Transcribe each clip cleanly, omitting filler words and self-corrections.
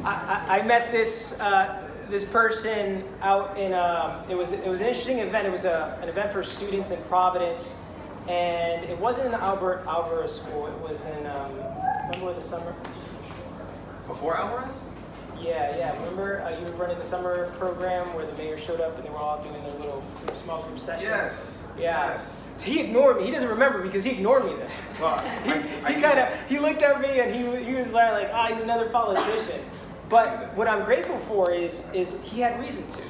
I met this person out in it was an interesting event. It was an event for students in Providence, and it wasn't in the Alvarez school. It was in remember the summer. Before Alvarez? Yeah. Remember you were running the summer program where the mayor showed up and they were all doing their little small group sessions. Yes. Yeah. Yes. He ignored me. He doesn't remember because he ignored me then. Well, he looked at me and he was like, he's another politician. But what I'm grateful for is he had reason to.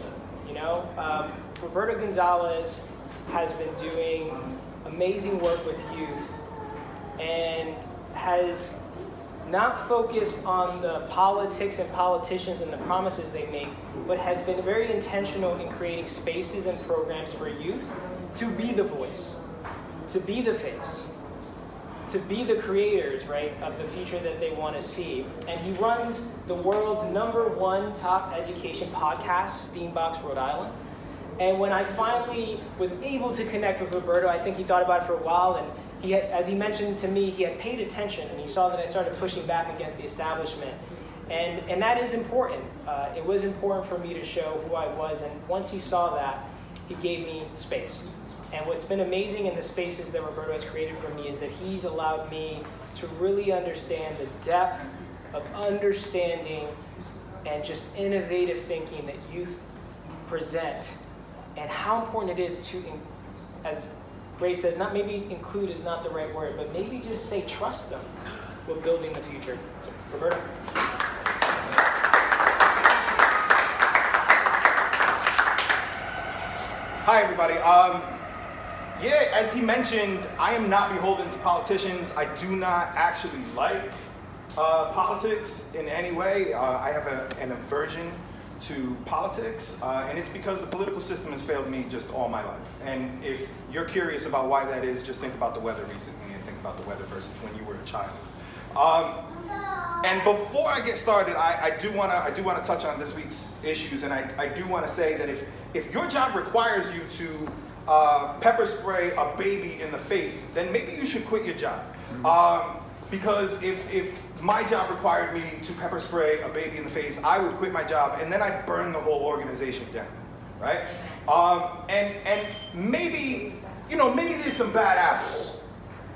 You know, Roberto Gonzalez has been doing amazing work with youth and has not focused on the politics and politicians and the promises they make, but has been very intentional in creating spaces and programs for youth to be the voice, to be the face, to be the creators, right, of the future that they want to see. And he runs the world's #1 top education podcast, Steambox Rhode Island. And when I finally was able to connect with Roberto, I think he thought about it for a while, and he had, as he mentioned to me, he had paid attention, and he saw that I started pushing back against the establishment. And that is important. It was important for me to show who I was, and once he saw that, he gave me space. And what's been amazing in the spaces that Roberto has created for me is that he's allowed me to really understand the depth of understanding and just innovative thinking that youth present, and how important it is to, as Ray says, not maybe include is not the right word, but maybe just say trust them with building the future. So, Roberto. Hi, everybody. Yeah, as he mentioned, I am not beholden to politicians. I do not actually like politics in any way. I have an aversion to politics, and it's because the political system has failed me just all my life. And if you're curious about why that is, just think about the weather recently and think about the weather versus when you were a child. And before I get started, I do want to touch on this week's issues, and I do want to say that if your job requires you to pepper spray a baby in the face, then maybe you should quit your job. Because if my job required me to pepper spray a baby in the face, I would quit my job and then I'd burn the whole organization down, right? And maybe there's some bad apples.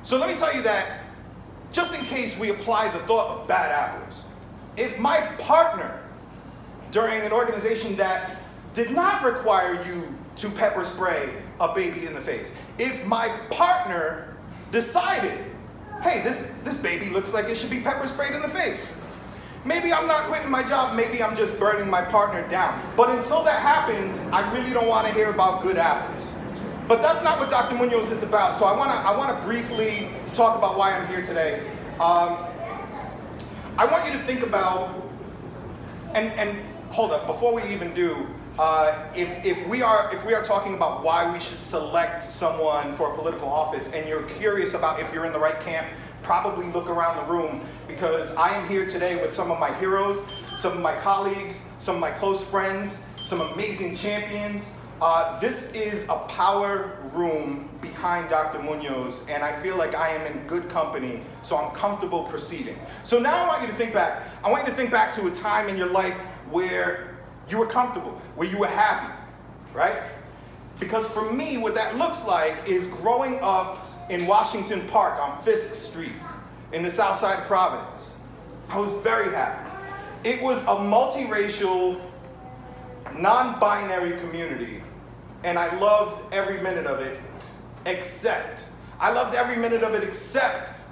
So let me tell you that, just in case we apply the thought of bad apples, if my partner during an organization that did not require you to pepper spray a baby in the face, if my partner decided, hey, this baby looks like it should be pepper sprayed in the face, maybe I'm not quitting my job, maybe I'm just burning my partner down. But until that happens, I really don't want to hear about good apples. But that's not what Dr. Muñoz is about, so I want to briefly talk about why I'm here today. I want you to think about, and hold up, before we even do, if we are talking about why we should select someone for a political office, and you're curious about if you're in the right camp, probably look around the room, because I am here today with some of my heroes, some of my colleagues, some of my close friends, some amazing champions. This is a power room behind Dr. Muñoz, and I feel like I am in good company, so I'm comfortable proceeding. So now I want you to think back. I want you to think back to a time in your life where you were comfortable, where you were happy, right? Because for me, what that looks like is growing up in Washington Park on Fisk Street in the south side of Providence. I was very happy. It was a multiracial, non-binary community, and I loved every minute of it, except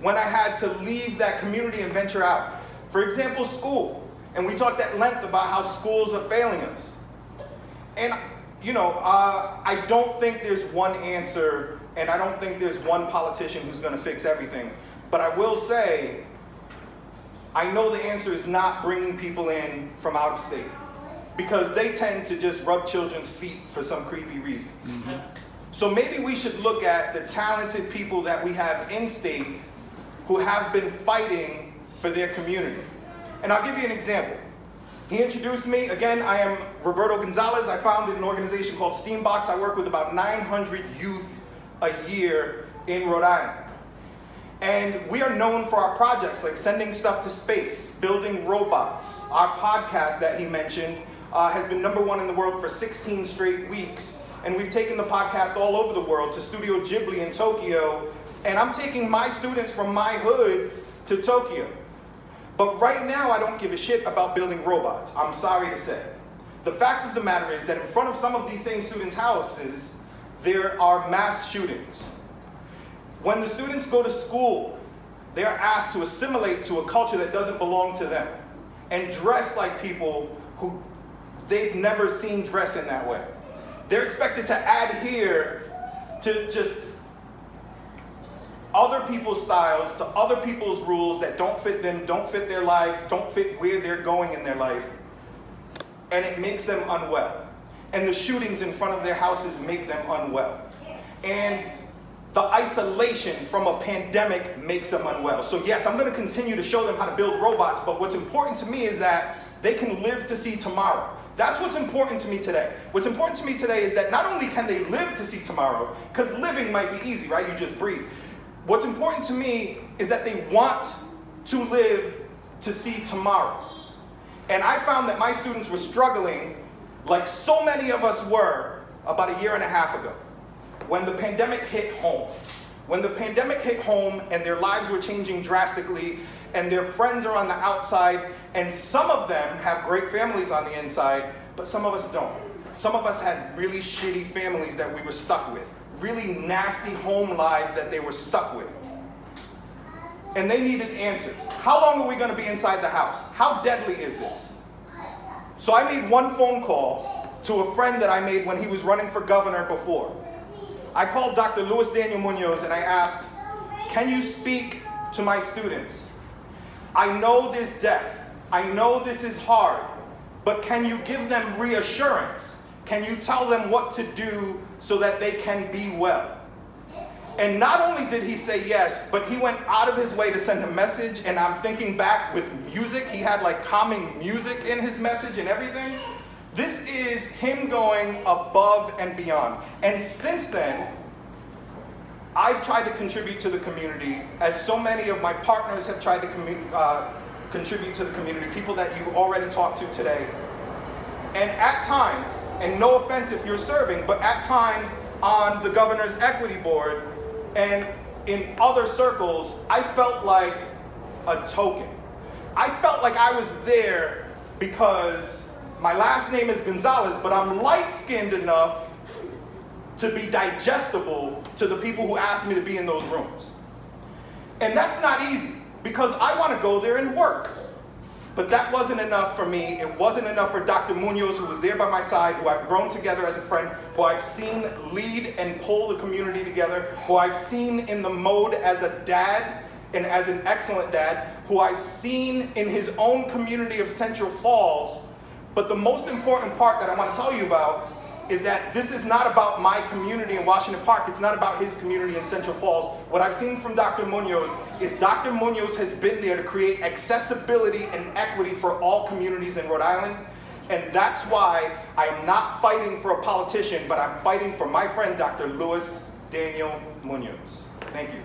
when I had to leave that community and venture out. For example, school. And we talked at length about how schools are failing us. And, I don't think there's one answer, and I don't think there's one politician who's going to fix everything. But I will say, I know the answer is not bringing people in from out of state, because they tend to just rub children's feet for some creepy reason. Mm-hmm. So maybe we should look at the talented people that we have in state who have been fighting for their community. And I'll give you an example. He introduced me. Again, I am Roberto Gonzalez. I founded an organization called Steambox. I work with about 900 youth a year in Rhode Island. And we are known for our projects, like sending stuff to space, building robots. Our podcast that he mentioned has been #1 in the world for 16 straight weeks. And we've taken the podcast all over the world to Studio Ghibli in Tokyo. And I'm taking my students from my hood to Tokyo. But right now, I don't give a shit about building robots, I'm sorry to say. The fact of the matter is that in front of some of these same students' houses, there are mass shootings. When the students go to school, they are asked to assimilate to a culture that doesn't belong to them and dress like people who they've never seen dress in that way. They're expected to adhere to just other people's styles, to other people's rules that don't fit them, don't fit their lives, don't fit where they're going in their life. And it makes them unwell. And the shootings in front of their houses make them unwell. And the isolation from a pandemic makes them unwell. So yes, I'm going to continue to show them how to build robots, but what's important to me is that they can live to see tomorrow. That's what's important to me today. What's important to me today is that not only can they live to see tomorrow, because living might be easy, right? You just breathe. What's important to me is that they want to live to see tomorrow. And I found that my students were struggling, like so many of us were, about 1.5 years ago, when the pandemic hit home. When the pandemic hit home and their lives were changing drastically, and their friends are on the outside, and some of them have great families on the inside, but some of us don't. Some of us had really shitty families that we were stuck with. Really nasty home lives that they were stuck with. And they needed answers. How long are we going to be inside the house? How deadly is this? So I made one phone call to a friend that I made when he was running for governor before. I called Dr. Daniel Muñoz and I asked, can you speak to my students? I know there's death. I know this is hard, but can you give them reassurance? Can you tell them what to do so that they can be well? And not only did he say yes, but he went out of his way to send a message, and I'm thinking back with music, he had like calming music in his message and everything. This is him going above and beyond. And since then, I've tried to contribute to the community, as so many of my partners have tried to contribute to the community, people that you already talked to today. And at times, and no offense if you're serving, but at times on the governor's equity board and in other circles, I felt like a token. I felt like I was there because my last name is Gonzalez, but I'm light-skinned enough to be digestible to the people who asked me to be in those rooms. And that's not easy, because I want to go there and work. But that wasn't enough for me. It wasn't enough for Dr. Muñoz, who was there by my side, who I've grown together as a friend, who I've seen lead and pull the community together, who I've seen in the mode as a dad and as an excellent dad, who I've seen in his own community of Central Falls. But the most important part that I want to tell you about is that this is not about my community in Washington Park. It's not about his community in Central Falls. What I've seen from Dr. Muñoz is Dr. Muñoz has been there to create accessibility and equity for all communities in Rhode Island. And that's why I'm not fighting for a politician, but I'm fighting for my friend, Dr. Daniel Muñoz. Thank you.